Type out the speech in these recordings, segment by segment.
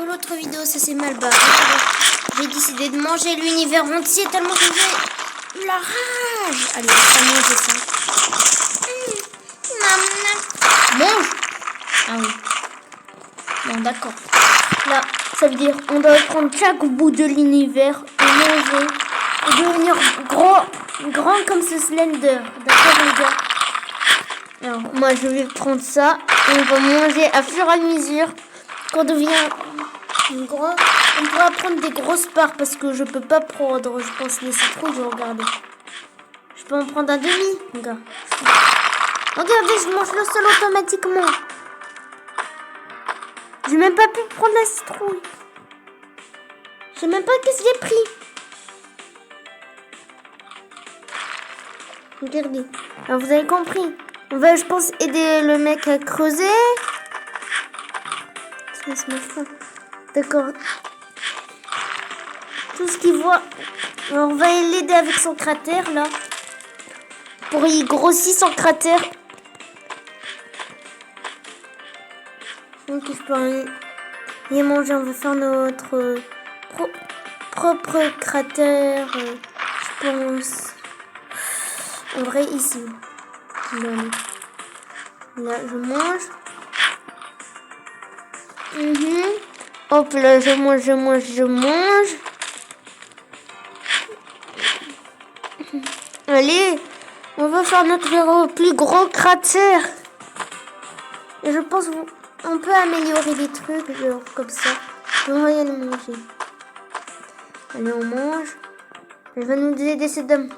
dans l'autre vidéo, ça s'est mal barré. J'ai décidé de manger l'univers entier tellement que j'ai la rage. Allez, on va manger ça. Mange. Ah oui. Bon, d'accord. Là, ça veut dire on doit prendre chaque bout de l'univers et manger. Et devenir grand comme ce Slender. D'accord, les gars? Alors, moi, je vais prendre ça. Et on va manger à fur et à mesure. Quand on devient grand, on pourra prendre des grosses parts parce que je peux pas prendre, je pense, les citrouilles. Je vais regarder. Je peux en prendre un demi, les gars. Regardez, je mange le sol automatiquement. J'ai même pas pu prendre la citrouille. Je sais même pas qu'est-ce que j'ai pris. Regardez. Alors vous avez compris. On va, je pense, aider le mec à creuser. D'accord. Tout ce qu'il voit. Alors, on va l'aider avec son cratère là. Pour y grossir son cratère. Donc je peux y manger. On va faire notre propre cratère. Je pense. En vrai ici. Là je mange. Hop là, je mange. Allez, on va faire notre plus gros cratère. Et je pense qu'on peut améliorer des trucs, genre comme ça. On va y aller manger. Allez, on mange. Elle va nous aider cette dame.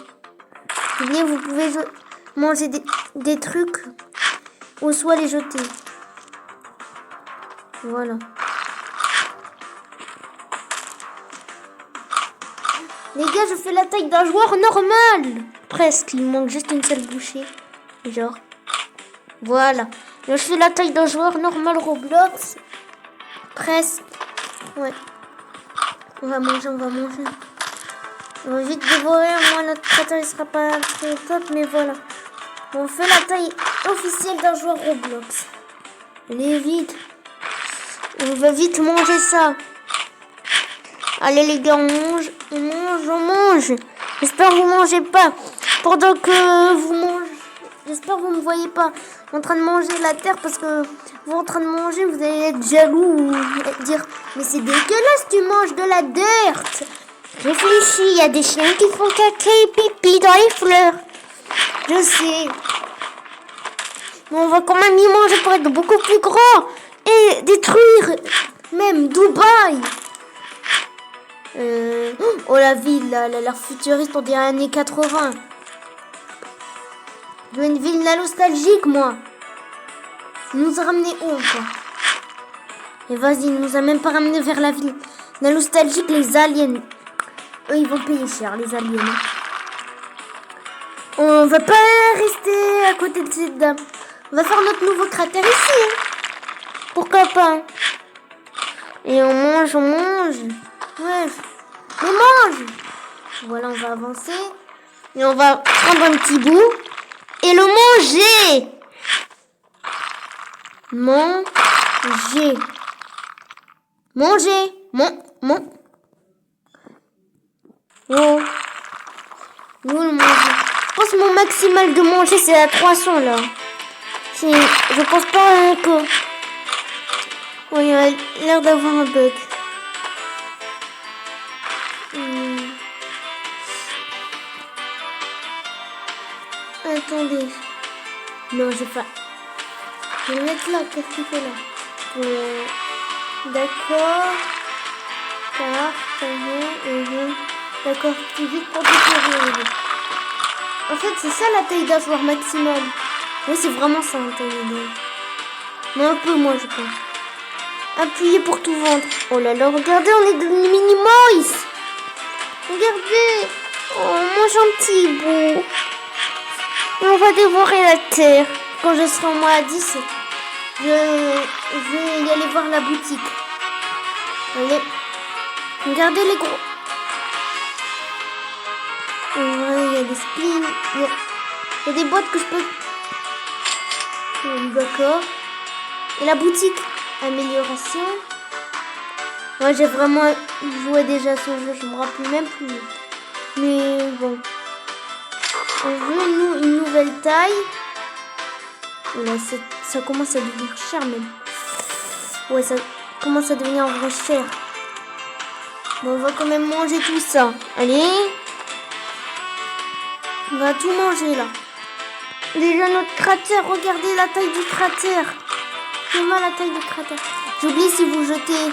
Bien, vous pouvez manger des trucs ou soit les jeter. Voilà. Les gars, je fais la taille d'un joueur normal. Presque, il me manque juste une seule bouchée. Genre. Voilà. Je fais la taille d'un joueur normal Roblox. Presque. Ouais. On va manger. On va vite dévorer. Moi, notre cratère, il sera pas très top, mais voilà. On fait la taille officielle d'un joueur Roblox. Allez, vite. On va vite manger ça. Allez les gars, on mange. J'espère que vous mangez pas. Pendant que vous mangez, j'espère que vous ne me voyez pas en train de manger la terre parce que vous en train de manger, vous allez être jaloux ou dire mais c'est dégueulasse, tu manges de la dirt. Réfléchis, il y a des chiens qui font caca et pipi dans les fleurs. Je sais. Mais on va quand même y manger pour être beaucoup plus grand et détruire même Dubaï. Oh la ville, la futuriste, on dirait années 80. Je veux une ville nostalgique, moi. Il nous a ramené où, quoi? Et vas-y, il nous a même pas ramené vers la ville. La nostalgique, les aliens. Eux, ils vont payer cher, les aliens. On va pas rester à côté de cette dame. On va faire notre nouveau cratère ici. Hein. Pourquoi pas? Et on mange. Ouais. Mais mange! Voilà, on va avancer. Et on va prendre un petit bout. Et le manger! Manger! Oh. Nous le manger. Je pense que mon maximal de manger, c'est à 300 là. Je pense pas que... Oh, il a l'air d'avoir un bug. Attendez. Non, j'ai pas. Je vais le mettre là. Qu'est-ce qu'il fait là? D'accord. D'accord. C'est juste pour décorer. En fait, c'est ça la taille d'un joueur maximum. Oui, c'est vraiment ça la taille d'un joueur. Mais un peu moins, je pense. Appuyez pour tout vendre. Oh là là, regardez, on est devenus mini-moïs. Regardez. Oh, mange un petit bout. Et on va dévorer la terre. Quand je serai au mois à 10, je vais y aller voir la boutique. Allez. Regardez les gros. Il y a des spins. Il y a des boîtes que je peux... D'accord. Et la boutique. Amélioration. Moi, j'ai vraiment joué déjà à ce jeu, je me rappelle même plus. Mais bon. On veut une nouvelle taille. Là, ça commence à devenir cher même. Ouais, ça commence à devenir vraiment cher. Bon, on va quand même manger tout ça. Allez. On va tout manger là. Déjà notre cratère, regardez la taille du cratère. Comment la taille du cratère. J'oublie si vous jetez,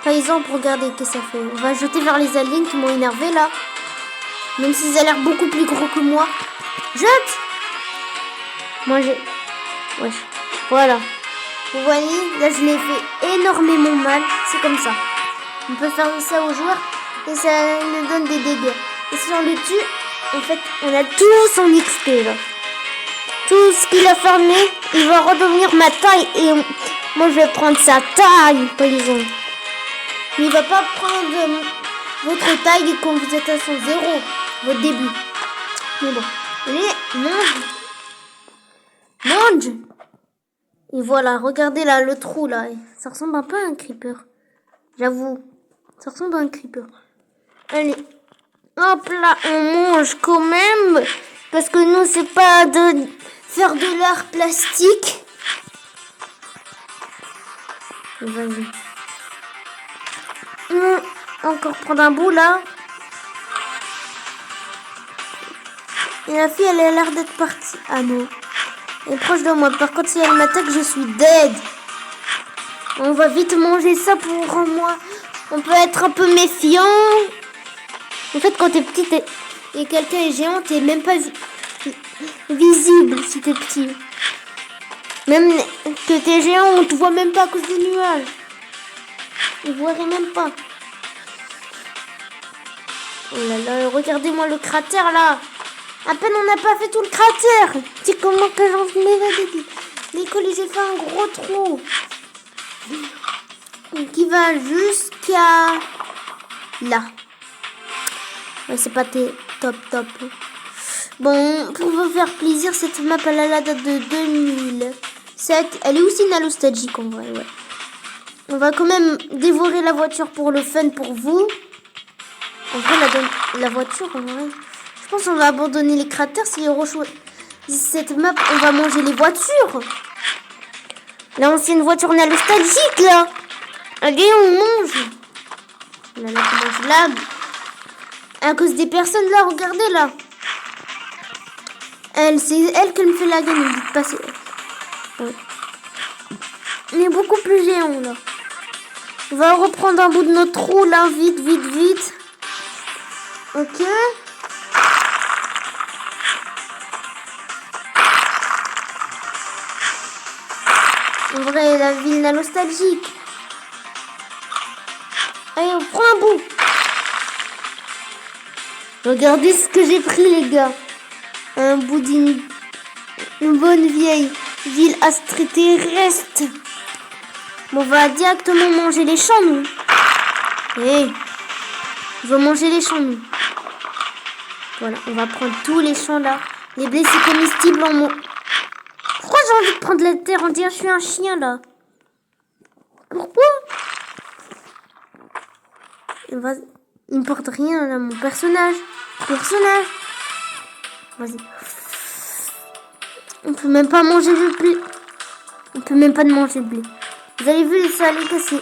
par exemple, regardez qu'est-ce que ça fait. On va jeter vers les aliens qui m'ont énervé là. Même s'ils ont l'air beaucoup plus gros que moi. Jette. Moi j'ai... Wesh. Voilà. Vous voyez, là je l'ai fait énormément mal. C'est comme ça. On peut faire ça aux joueurs et ça nous donne des dégâts. Et si on le tue, en fait, on a tout son XP là. Tout ce qu'il a formé, il va redevenir ma taille et moi je vais prendre sa taille, par exemple. Mais il va pas prendre votre taille quand vous êtes à son zéro, votre début. Mais bon, allez, mange. Mange. Et voilà, regardez là, le trou là. Ça ressemble un peu à un creeper. J'avoue, ça ressemble à un creeper. Allez, hop là, on mange quand même. Parce que nous, c'est pas de faire de l'art plastique. Vas-y. Encore prendre un bout là. Et la fille, elle a l'air d'être partie. Ah non. Elle est proche de moi. Par contre, si elle m'attaque, je suis dead. On va vite manger ça pour moi. On peut être un peu méfiant. En fait, quand t'es petite et quelqu'un est géant, t'es même pas visible si t'es petit. Même que t'es géant, on te voit même pas à cause des nuages. On voirait même pas. Oh là là, regardez-moi le cratère là. À peine on n'a pas fait tout le cratère. C'est comment que j'en m'évade. L'école, j'ai fait un gros trou. Qui va jusqu'à là. Ouais, c'est pas top. Bon, pour vous faire plaisir, cette map, elle a la date de 2007. Elle est aussi nostalgique en vrai, ouais. On va quand même dévorer la voiture pour le fun pour vous. En vrai, la voiture, en vrai. Je pense qu'on va abandonner les cratères si on rechoisit cette map. On va manger les voitures. L'ancienne voiture nostalgique, là. Allez, on mange. Là, on mange là. À cause des personnes, là, regardez, là. C'est elle qui me fait la gueule. Ne dites pas c'est elle. Ouais. On est beaucoup plus géant, là. On va reprendre un bout de notre trou, là. Vite. Ok. En vrai, la ville nostalgique. Allez, on prend un bout. Regardez ce que j'ai pris, les gars. Un bout d'une bonne vieille ville extraterrestre. Bon, on va directement manger les champs, nous. Hey, on va manger les champs, nous. Voilà, on va prendre tous les champs, là. Les blessés comestibles en mot. Pourquoi j'ai envie de prendre la terre? On dirait que je suis un chien, là. Pourquoi? Il ne porte rien, là, mon personnage. Vas-y. On peut même pas manger de blé. On peut même pas manger de blé. Vous avez vu, ça, les gars, c'est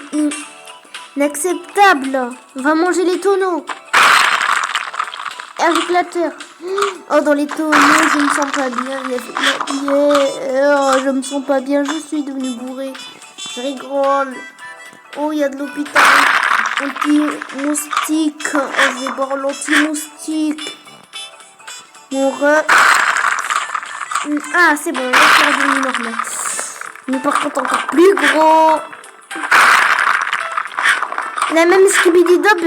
inacceptable, là. On va manger les tonneaux. Avec la terre. Oh, dans les tonneaux, je me sens pas bien. Oh, je me sens pas bien. Je suis devenue bourrée. Je rigole. Oh, il y a de l'hôpital. Anti-moustique. Oh, je vais boire l'anti-moustique. Mon Ah, c'est bon. Là, c'est revenu normal. Mais par contre, encore plus gros. La même Skibidi Dob.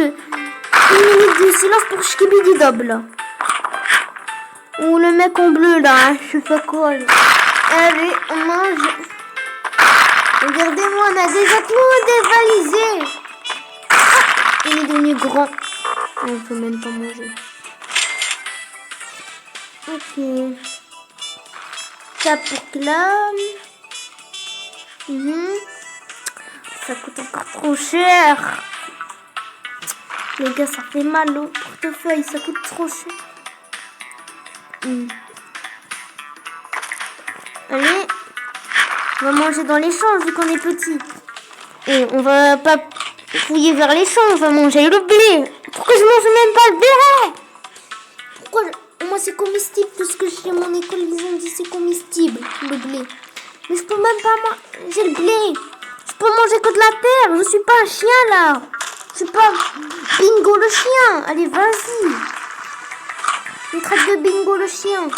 1 minute de silence pour Skibidi Dob, là. Ou le mec en bleu, là. Hein, je sais pas quoi, là. Allez, on mange. Regardez-moi, on a déjà tout dévalisé. Ah, il est devenu grand. On peut même pas manger. Ok. Ça pour clam. Ça coûte encore trop cher. Les gars, ça fait mal au portefeuille, ça coûte trop cher. Allez, on va manger dans les champs vu qu'on est petit. Et on va pas fouiller vers les champs, on va manger le blé. Pourquoi je mange même pas le blé? Pourquoi moi c'est comestible, tout ce que j'ai à mon école, ils ont dit c'est comestible, le blé. Mais je peux même pas manger le blé. Je peux manger que de la terre, je suis pas un chien là. Je suis pas Bingo le chien. Allez, vas-y. On traite de Bingo le chien.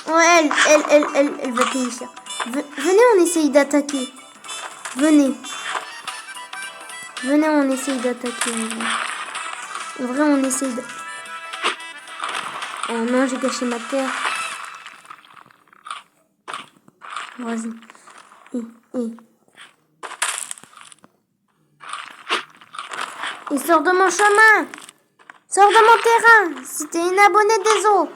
Ouais, elle va payer cher. Venez, on essaye d'attaquer. Venez. Venez, on essaye d'attaquer. En vrai, on essaye de... Oh non, j'ai gâché ma terre. Vas-y. Il sort de mon chemin. Sors de mon terrain. Si t'es une abonnée des eaux,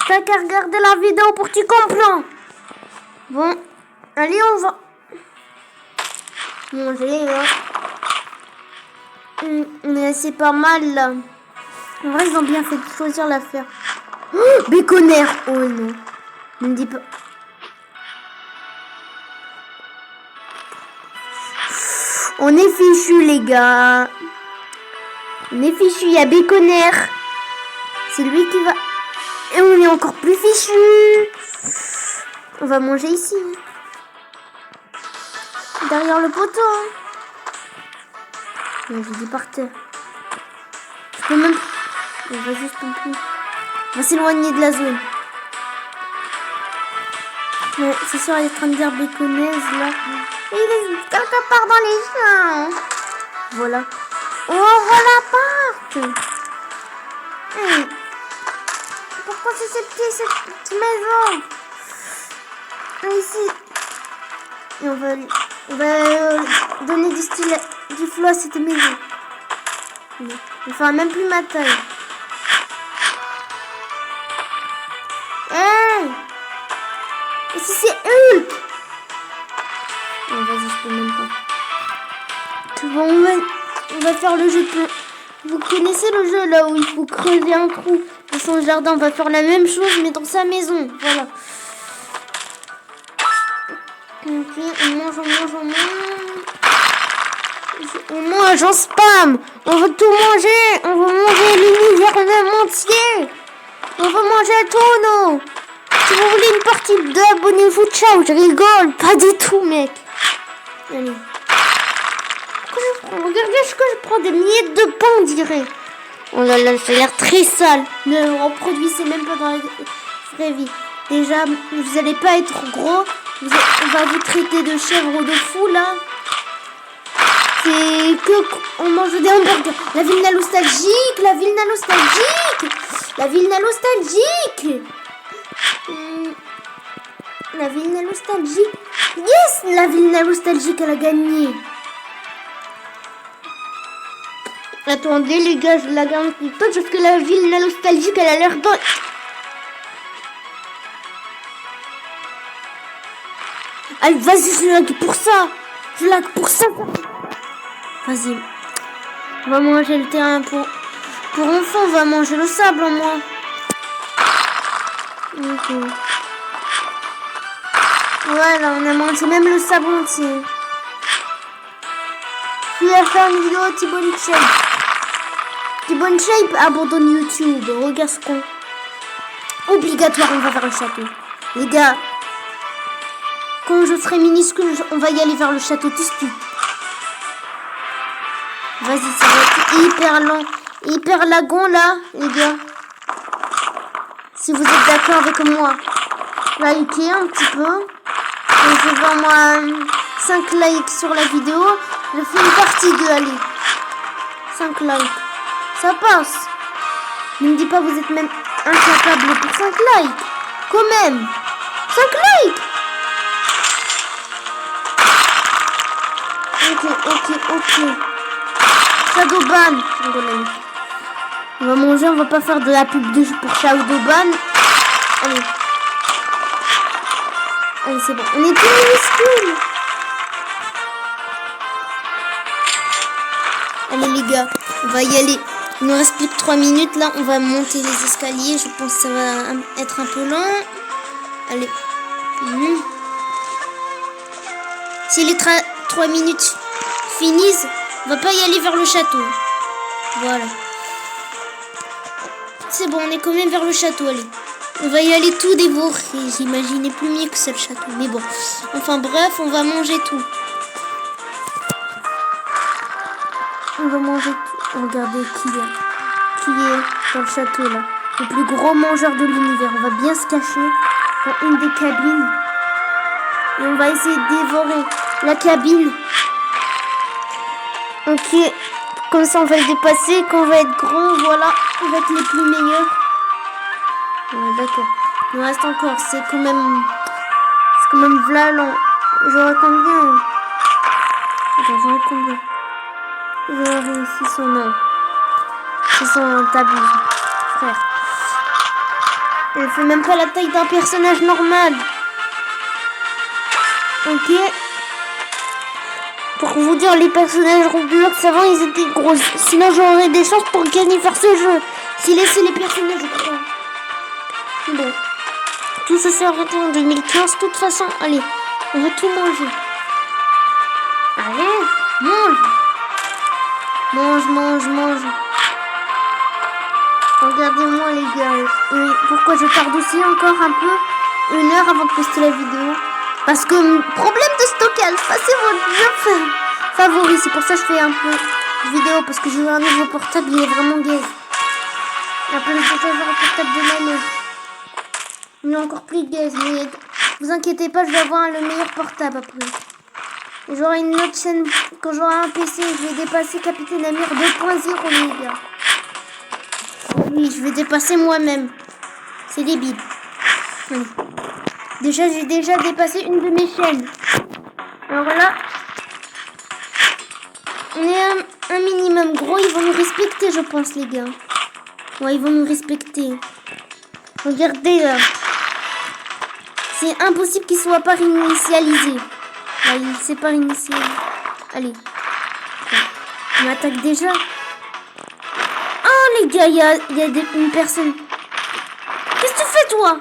t'as qu'à regarder la vidéo pour que tu comprends. Bon, allez, on va manger là. Mais c'est pas mal là. En vrai, ils ont bien fait de choisir l'affaire. Oh, béconnaire. Oh non. Ne me dis pas. On est fichu les gars. On est fichu, il y a béconnaire. C'est lui qui va... Et on est encore plus fichu. On va manger ici. Derrière le poteau. J'ai dit par terre. Je peux même... On va juste un peu... On va s'éloigner de la zone. Mais c'est sûr, elle est en train de dire béconnaise là. Il est quelque part dans les champs. Voilà. Oh, voilà l'appart. Pourquoi c'est cette petite maison? Ici. Et on va donner du style, du flow à cette maison. Il fera même plus ma taille. Hey! Et si c'est Hulk? Oh, vas-y, je peux même pas. Bon, on va faire le jeu de... Vous connaissez le jeu là où il faut creuser un trou dans son jardin. On va faire la même chose mais dans sa maison. Voilà. Ok, on mange. On mange, on spam. On veut tout manger. On veut manger l'univers même entier. On veut manger tout, non. Si vous voulez une partie de abonnez-vous, ciao. Je rigole. Pas du tout, mec. Allez. Regardez ce que je prends, des miettes de pain, on dirait. Oh là là, ça a l'air très sale. Ne reproduisez même pas dans la vraie vie. Déjà, vous n'allez pas être gros. On va vous traiter de chèvre de fou, là. C'est que on mange des hamburgers. La ville nostalgique, la ville nostalgique. La ville nostalgique. La ville nostalgique. Yes, la ville nostalgique, elle a gagné. Attendez les gars, je la garde tout le temps parce que la ville nostalgique elle a l'air bonne. Allez, vas-y, je lag pour ça. Je lag pour ça. Vas-y. On va manger le terrain pour enfants, on va manger le sable en moins. Ok. Voilà, on a mangé même le sable entier. Je vais faire une vidéo T-Bone Shape. T-Bone Shape abandonne YouTube. Regarde ce qu'on... Obligatoire, on va vers le château. Les gars, quand je serai minuscule, on va y aller vers le château tout de suite. Vas-y, ça va être hyper lent. Hyper lagon là, les gars. Si vous êtes d'accord avec moi, likez un petit peu. Et je vois moi 5 likes sur la vidéo. Je fais une partie 2, allez. 5 likes. Ça passe. Ne me dis pas vous êtes même incapable pour 5 likes. Quand même. 5 likes. Ok. Shadowban. On va manger, on va pas faire de la pub pour Shadowban. Allez, c'est bon. On est plus minuscule. Allez les gars, on va y aller. Il nous reste plus que 3 minutes là. On va monter les escaliers. Je pense que ça va être un peu lent. Allez. Si les 3 minutes finissent, on va pas y aller vers le château. Voilà. C'est bon, on est quand même vers le château. Allez. On va y aller tout dévorer. J'imaginais plus mieux que ça le château. Mais bon. Enfin bref, on va manger tout. On va manger tout. Regardez qui est dans le château là. Le plus gros mangeur de l'univers. On va bien se cacher dans une des cabines. Et on va essayer de dévorer la cabine. Ok. Comme ça on va le dépasser. Quand on va être grand, voilà. On va être les plus meilleurs. Ouais, d'accord. Il nous reste encore. C'est quand même vlalant. J'aurais combien? Attends, j'aurais combien? J'aurais 600, non. 600 t'abuses, frère. Elle fait même pas la taille d'un personnage normal. Ok. Pour vous dire, les personnages Roblox avant, ils étaient gros. Sinon, j'aurais des chances pour gagner faire ce jeu. Si laisser les personnages gros. Bon. Tout ça s'est arrêté en 2015. De toute façon, allez. On va tout manger. Allez, mange. Mange. Regardez-moi les gars. Oui, pourquoi je tarde aussi encore un peu? 1 heure avant de poster la vidéo. Parce que problème de stockage. Passez votre jeu favori. C'est pour ça que je fais un peu de vidéo. Parce que j'ai un nouveau portable. Il est vraiment gay. Après le portable de l'année. Il est encore plus gay. Mais vous inquiétez pas, je vais avoir le meilleur portable après. J'aurai une autre chaîne, quand j'aurai un PC, je vais dépasser Capitaine Amir 2.0 les gars. Oui, je vais dépasser moi-même. C'est débile. Oui. Déjà, j'ai dépassé une de mes chaînes. Alors là, on est un minimum gros, ils vont nous respecter, je pense les gars. Ouais, ils vont nous respecter. Regardez là. C'est impossible qu'ils soient pas réinitialisés. Ah, il s'est pas initié. Allez. On m'attaque déjà. Oh les gars, il y a une personne. Qu'est-ce que tu fais toi?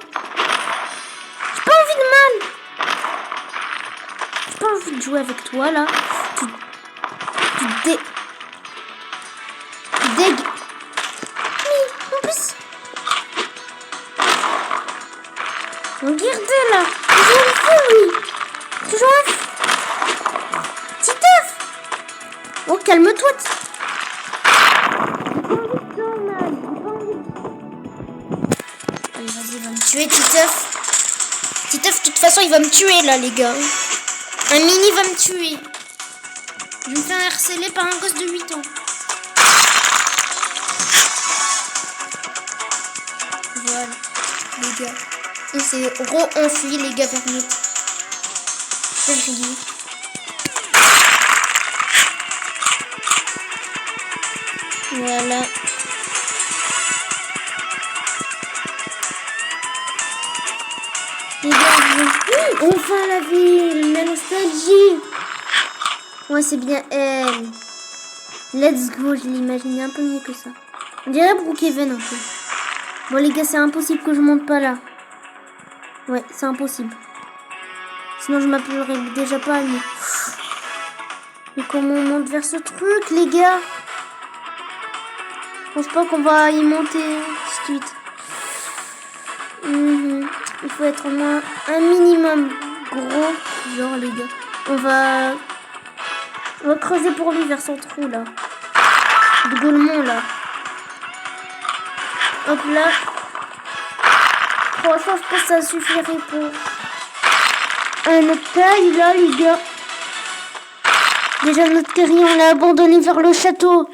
J'ai pas envie de mal. J'ai pas envie de jouer avec toi là. Tu dégues. Mais en plus. Regardez là. Tu joues un fou lui. Tu joues un fou. Oh, calme-toi. Allez, vas-y, va me tuer, Titeuf. Titeuf, de toute façon, il va me tuer, là, les gars. Un mini va me tuer. Je me fais harceler par un gosse de 8 ans. Voilà, les gars. On s'est re-enfui, les gars, vers nous. Voilà. Les gars, enfin la ville, la nostalgie. Ouais, c'est bien elle. Let's go, je l'imaginais un peu mieux que ça. On dirait Brookhaven un peu. Bon les gars, c'est impossible que je monte pas là. Ouais, c'est impossible. Sinon je m'appellerais déjà pas Annie. Mais comment on monte vers ce truc, les gars? Je pense pas qu'on va y monter tout de suite. Il faut être au moins un minimum gros. Genre les gars. On va creuser pour lui vers son trou là. De Gaulemont là. Hop là. Franchement je pense que ça suffirait pour notre taille là les gars. Déjà notre terrier on l'a abandonné vers le château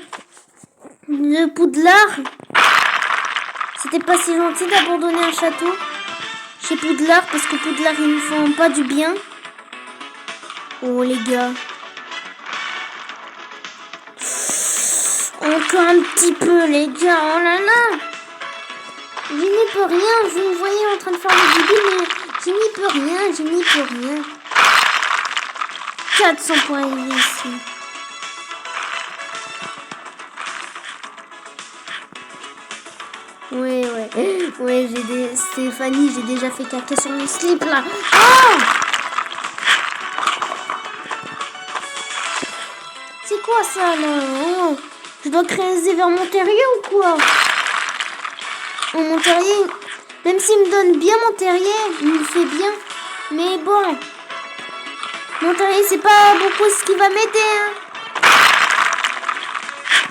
de Poudlard. C'était pas si gentil d'abandonner un château chez Poudlard parce que Poudlard ils ne font pas du bien. Oh les gars. Encore un petit peu les gars. Oh là là. Je n'y peux rien. Vous me voyez en train de faire le début mais je n'y peux rien. 400 points ici. Ouais. Ouais, Stéphanie, j'ai déjà fait caca sur mon slip là. Ah! C'est quoi ça là? Oh, je dois creuser vers mon terrier ou quoi? Oh, mon terrier, même s'il me donne bien mon terrier, il me fait bien. Mais bon, mon terrier, c'est pas beaucoup ce qui va m'aider. Hein.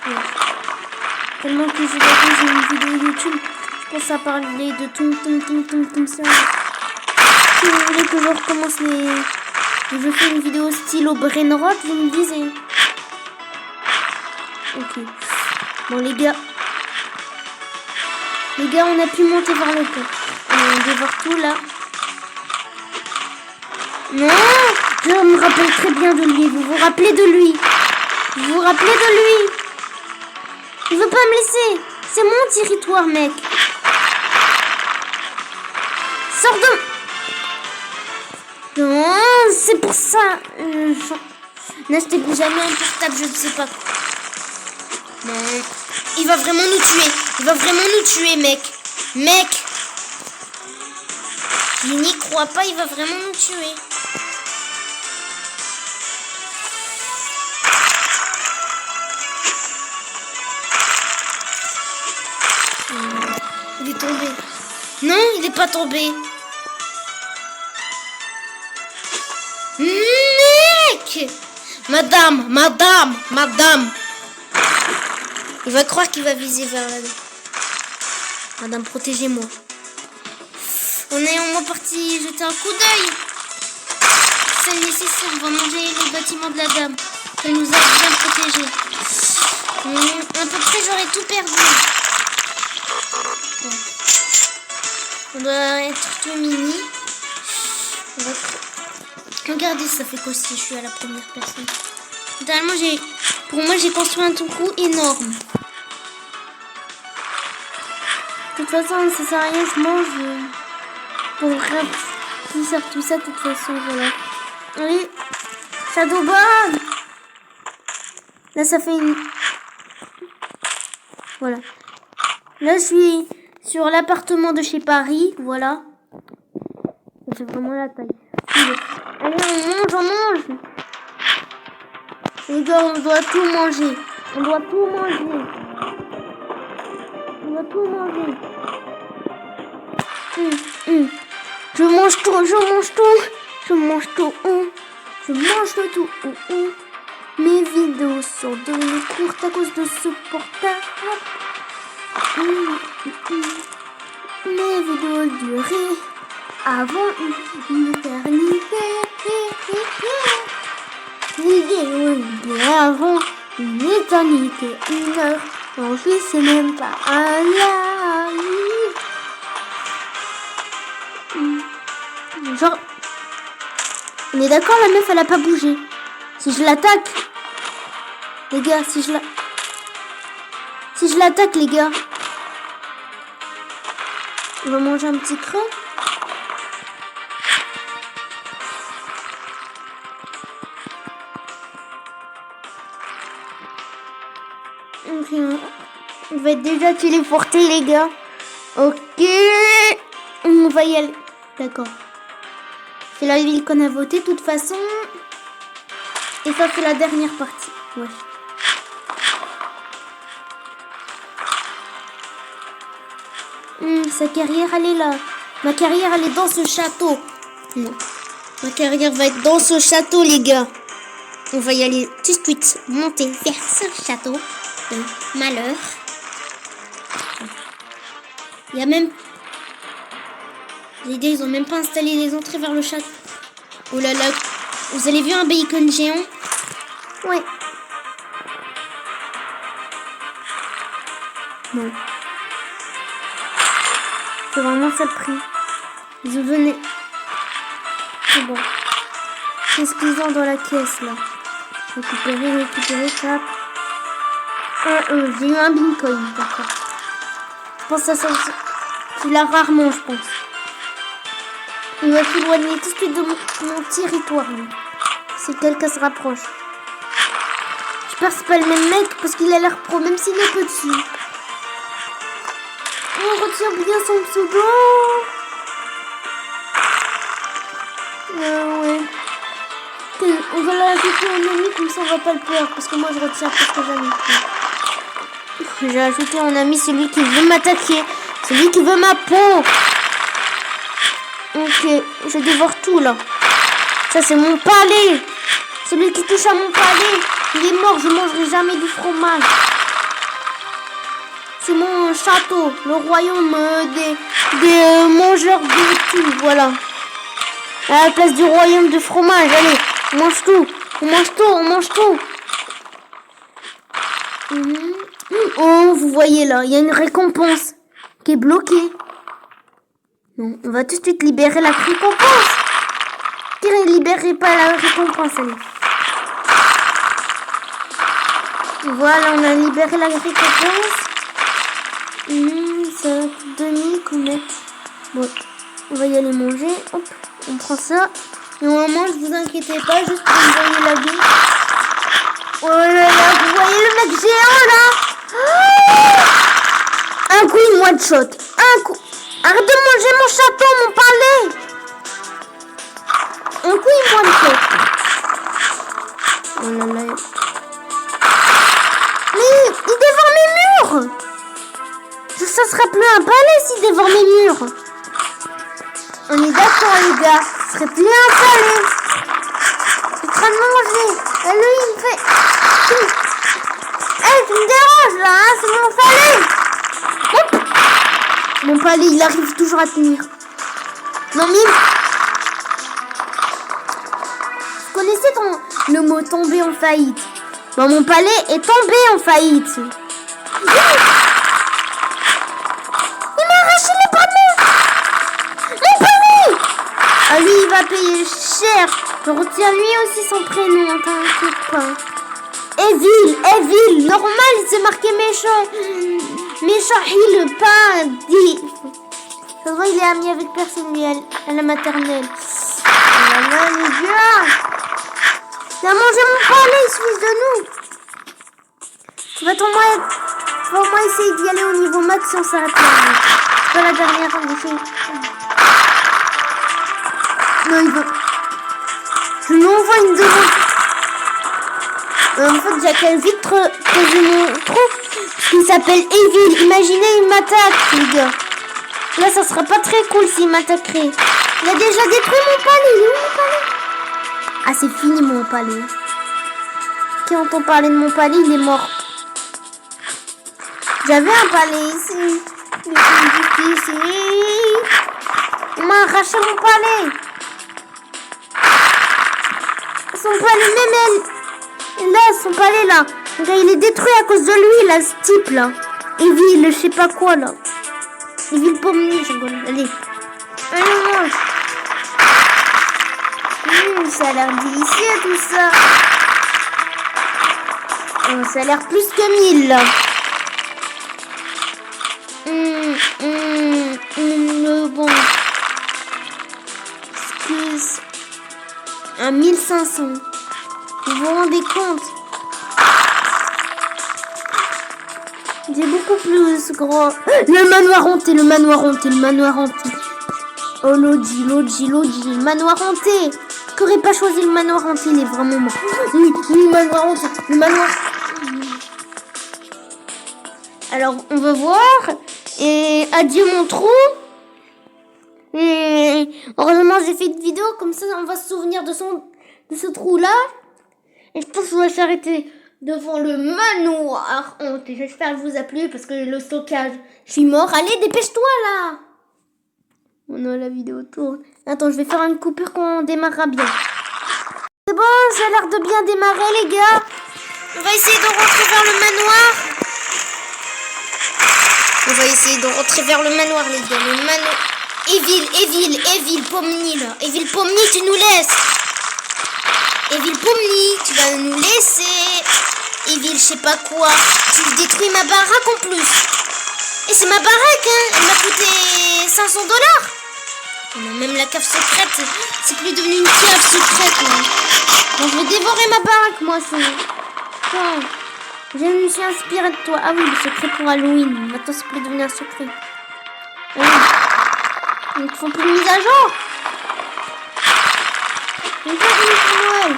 Ouais. Tellement que je vais faire une vidéo YouTube, je pense à parler de tout ça. Si vous voulez que je recommence je fais une vidéo style au brainrot, vous me disiez. Ok. Bon les gars, on a pu monter vers le pont. On va voir tout là. Non, je me rappelle très bien de lui. Vous vous rappelez de lui? Vous vous rappelez de lui? Il veut pas me laisser. C'est mon territoire, mec. Sors de... Non, c'est pour ça. N'achetez plus jamais un portable, je ne sais pas. Non, il va vraiment nous tuer. Il va vraiment nous tuer, mec. Mec. Je n'y crois pas, il va vraiment nous tuer. Il est tombé. Non, il n'est pas tombé. Mec! Madame. Il va croire qu'il va viser vers là. Madame, protégez-moi. On est en moins parti jeter un coup d'œil. C'est nécessaire, on va manger les bâtiments de la dame. Elle nous a bien protégés. À peu près, j'aurais tout perdu. Bon. On doit être tout mini. Regardez, ça fait quoi si je suis à la première personne. Totalement, pour moi, j'ai construit un trou énorme. De toute façon, ça sert à rien, je mange. Pour remplir tout ça, de toute façon, voilà. Allez, Shadowban. Là, ça fait une... Voilà. Là, je suis sur l'appartement de chez Paris, voilà. Ça fait vraiment la taille. Allez, on mange. Les gars, on doit tout manger. On doit tout manger. Je mange tout. Mes vidéos sont devenues courtes à cause de ce portable. Mes vidéos duraient avant une éternité. Avant une éternité, 1 heure. Non, je sais même pas un live. Genre, on est d'accord, la meuf elle a pas bougé. Si je l'attaque, les gars, si je l'attaque, les gars, on va manger un petit creux. On va être déjà téléporté, les gars. Ok, on va y aller. D'accord. C'est la ville qu'on a voté, de toute façon. Et ça, c'est la dernière partie. Ouais. Sa carrière, elle est là. Ma carrière, elle est dans ce château. Non. Ma carrière va être dans ce château, les gars. On va y aller tout de suite. Monter vers ce château. Malheur. Il y a même... Les gars, ils ont même pas installé les entrées vers le château. Oh là là. Vous avez vu un bacon géant? Ouais. Non. C'est vraiment ça le prix. Ils venaient. C'est bon. Qu'est-ce qu'ils ont dans la caisse là? Récupérer ça. J'ai eu un bitcoin, d'accord. Je pense que ça, tu l'as rarement, je pense. Il va s'éloigner tout de suite de mon territoire, lui. Si quelqu'un se rapproche. J'espère que c'est pas le même mec, parce qu'il a l'air pro, même s'il est petit. On retient bien son pseudo. Ouais. On va l'ajouter en ami, comme ça on va pas le perdre. Parce que moi je retiens presque jamais. J'ai ajouté en ami celui qui veut m'attaquer. Celui qui veut ma peau. Ok, je dévore tout là. Ça c'est mon palais. Celui qui touche à mon palais, il est mort, je mangerai jamais du fromage. C'est mon château, le royaume des mangeurs de tout, voilà. À la place du royaume de fromage, allez, on mange tout, on mange tout, on mange tout. Oh, vous voyez là, il y a une récompense qui est bloquée. Non, on va tout de suite libérer la récompense. Libérez pas la récompense, allez. Voilà, on a libéré la récompense. Ça coûte 2000 qu'on met. Bon, on va y aller manger. Hop, on prend ça. Et on mange, vous inquiétez pas, juste pour vous voyez la vie. Oh là là, vous voyez le mec géant là. Un coup, il one shot. Un coup. Arrête de manger mon château, mon palais. Un coup, il one shot. Oh là là. Mais il dévore mes murs. Ça serait plus un palais s'il dévore mes murs. On est d'accord les gars. Ce serait plus un palais. Je suis en train de manger. Et lui il me fait... tu me déranges là, hein, c'est mon palais. Hop. Mon palais il arrive toujours à tenir. Non mais... Vous connaissez le mot tomber en faillite? Bon, mon palais est tombé en faillite. Ah lui il va payer cher. Je retiens lui aussi son prénom, t'inquiète pas. Evil, normal c'est marqué méchant. Méchant, il pas dit. Ça se voit il est ami avec personne lui à la maternelle. Oh là là les gars. Il a mangé mon palais, il se fiche de nous. Tu vas au moins essayer d'y aller au niveau max si on s'arrête là. C'est pas la dernière embouchée. Non, il veut. Je lui envoie une demande. En fait, j'appelle vite creuser mon trou. Il s'appelle Evil. Imaginez, il m'attaque, les gars. Là, ça sera pas très cool s'il m'attaquerait. Il a déjà détruit mon palais. Il est où mon palais? Ah, c'est fini mon palais. Qui entend parler de mon palais, il est mort. J'avais un palais ici. On m'a arraché mon palais. Son palais même elle. Là, son palais là. Il est détruit à cause de lui là, ce type là. Evil, je sais pas quoi là. Evil pommier, je rigole. Allez. Allez, mange. Ça a l'air délicieux tout ça. Oh, ça a l'air plus que 1000 là. Bon. Excuse. À 1500. Vous vous rendez compte? J'ai beaucoup plus gros. Le manoir hanté. Oh Lodi, le manoir hanté. Qu'aurait pas choisi le manoir hanté, il est vraiment mort. Oui, le manoir hanté, le manoir. Alors, on va voir. Et adieu mon trou. Et heureusement, j'ai fait une vidéo, comme ça, on va se souvenir de ce trou-là. Et je pense qu'on va s'arrêter devant le manoir hanté. J'espère que vous a plu, parce que le stockage, je suis mort. Allez, dépêche-toi, là. Oh non, la vidéo tourne. Attends, je vais faire une coupure quand on démarrera bien. C'est bon, ça a l'air de bien démarrer, les gars. On va essayer de rentrer vers le manoir. On va essayer de rentrer vers le manoir, les gars. Le manoir... Evil, Pomni, là. Evil Pomni, tu nous laisses. Evil Pomni, tu vas nous laisser. Evil, je sais pas quoi. Tu détruis ma baraque en plus. Et c'est ma baraque, hein. Elle m'a coûté 500 $. On a même la cave secrète. C'est plus devenu une cave secrète, là. Bon, je vais dévorer ma baraque, moi, c'est... Oh. Je me suis inspirée de toi. Ah oui, le secret pour Halloween. Maintenant, c'est plus devenu un secret. Ils font plus de mise à jour. Une Noël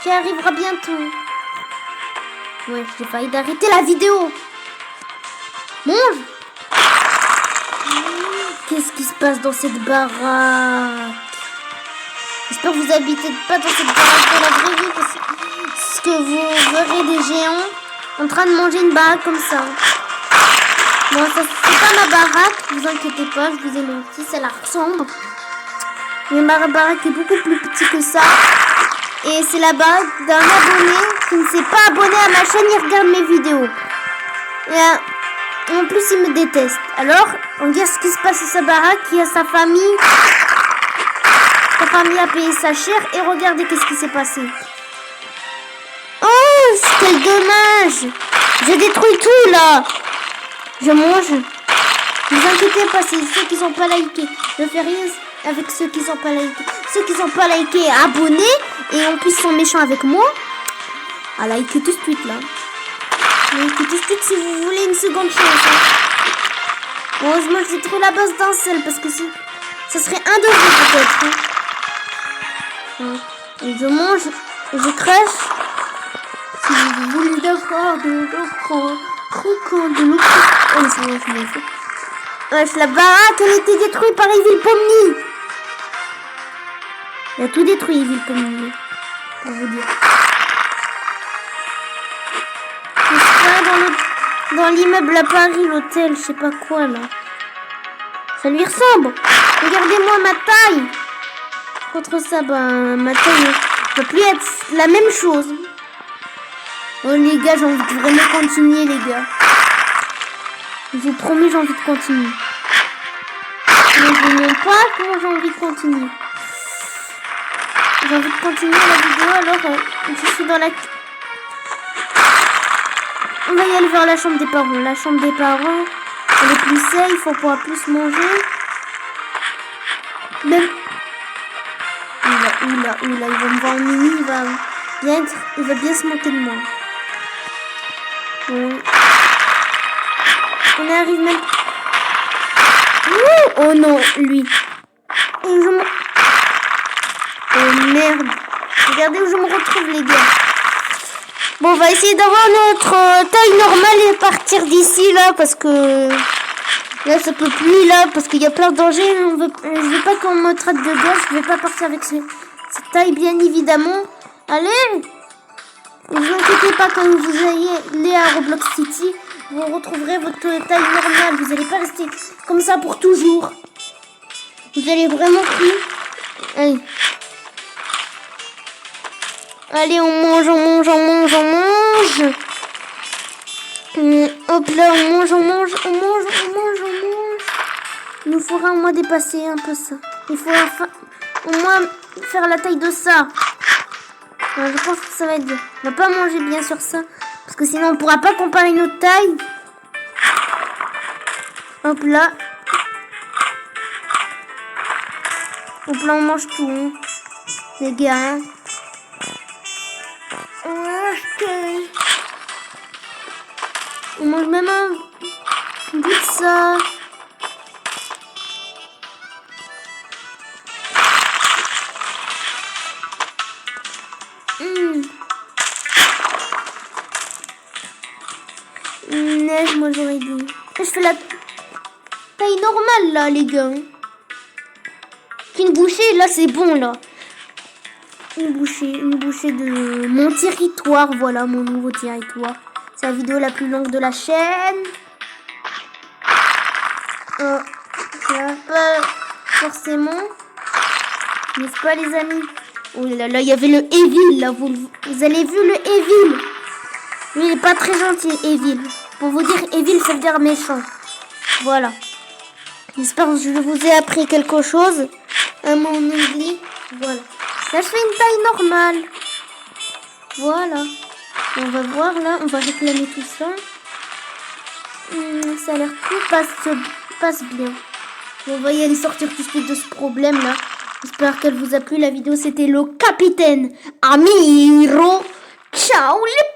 qui arrivera bientôt. Ouais, j'ai failli d'arrêter la vidéo. Mange. Qu'est-ce qui se passe dans cette baraque? J'espère que vous habitez pas dans cette baraque de la vraie vie parce que vous verrez des géants en train de manger une baraque comme ça. Bon, ça c'est pas ma baraque, vous inquiétez pas, je vous ai menti, ça la ressemble. Mais ma baraque est beaucoup plus petite que ça. Et c'est la baraque d'un abonné qui ne s'est pas abonné à ma chaîne, il regarde mes vidéos. Et en plus, il me déteste. Alors, on regarde ce qui se passe à sa baraque, il y a sa famille. Sa famille a payé sa chair et regardez qu'est-ce qui s'est passé. Oh, quel dommage! J'ai détruit tout là! Je mange. Ne vous inquiétez pas, c'est ceux qui n'ont pas liké. Je fais rien avec ceux qui n'ont pas liké. Ceux qui n'ont pas liké, abonnez. Et en plus, ils sont méchants avec moi. À liker tout de suite là. Likez tout de suite si vous voulez une seconde chance. Hein. Heureusement, j'ai trouvé la base d'un seul parce que ça serait un de vous peut-être. Hein. Et je mange et je crèche. Si vous voulez d'accord de l'eau croquant, de l'eau croquant. Oh, c'est bon, je m'en fous. Wesh, la baraque, elle a été détruite par Evil Pomni. Il a tout détruit, Evil Pomni. Pour vous dire. C'est dans l'immeuble à Paris, l'hôtel, je sais pas quoi là. Ça lui ressemble. Regardez-moi ma taille. Contre ça, ben, ma taille ne peut plus être la même chose. Oh les gars, j'ai envie de vraiment continuer les gars. Je vous promets, j'ai envie de continuer. Mais je ne mens pas comment j'ai envie de continuer. J'ai envie de continuer la vidéo, alors je suis dans la... On va y aller vers la chambre des parents. La chambre des parents, elle est plus safe, on pourra plus manger. Même... Oula, il va me voir en mini, il va bien se moquer de moi. Bon. On arrive même... Oh non, lui. Et oh merde. Regardez où je me retrouve les gars. Bon, on va essayer d'avoir notre taille normale et partir d'ici là parce que... Là ça peut plus là parce qu'il y a plein de dangers. Je veux pas qu'on me traite de gosse. Je vais pas partir avec cette taille bien évidemment. Allez. Ne vous inquiétez pas quand vous allez à Roblox City. Vous retrouverez votre taille normale. Vous n'allez pas rester comme ça pour toujours. Vous allez vraiment plus. Allez. Allez, on mange. Hop là, on mange. Il nous faudra au moins dépasser un peu ça. Il faut au moins faire la taille de ça. Alors, je pense que ça va être bien. On va pas manger bien sur ça. Parce que sinon on pourra pas comparer notre taille. Hop là. Hop là, on mange tout. Hein. Les gars. Hein. On mange même un bout de ça. Neige, moi j'aurais dû. Je fais la taille normale là, les gars. Une bouchée, là c'est bon là. Une bouchée de mon territoire. Voilà mon nouveau territoire. C'est la vidéo la plus longue de la chaîne. Pas forcément. N'est-ce pas les amis? Oh là là, il y avait le Evil là. Vous avez vu le Evil? Lui il est pas très gentil, Evil. Pour vous dire, Evil ça veut dire méchant. Voilà. J'espère que je vous ai appris quelque chose. Un mot en anglais. Voilà. Là je fais une taille normale. Voilà. On va voir là. On va réclamer tout ça. Ça a l'air tout passe bien. On va y aller sortir tout de suite de ce problème là. J'espère qu'elle vous a plu la vidéo. C'était le capitaine Amiro. Ciao les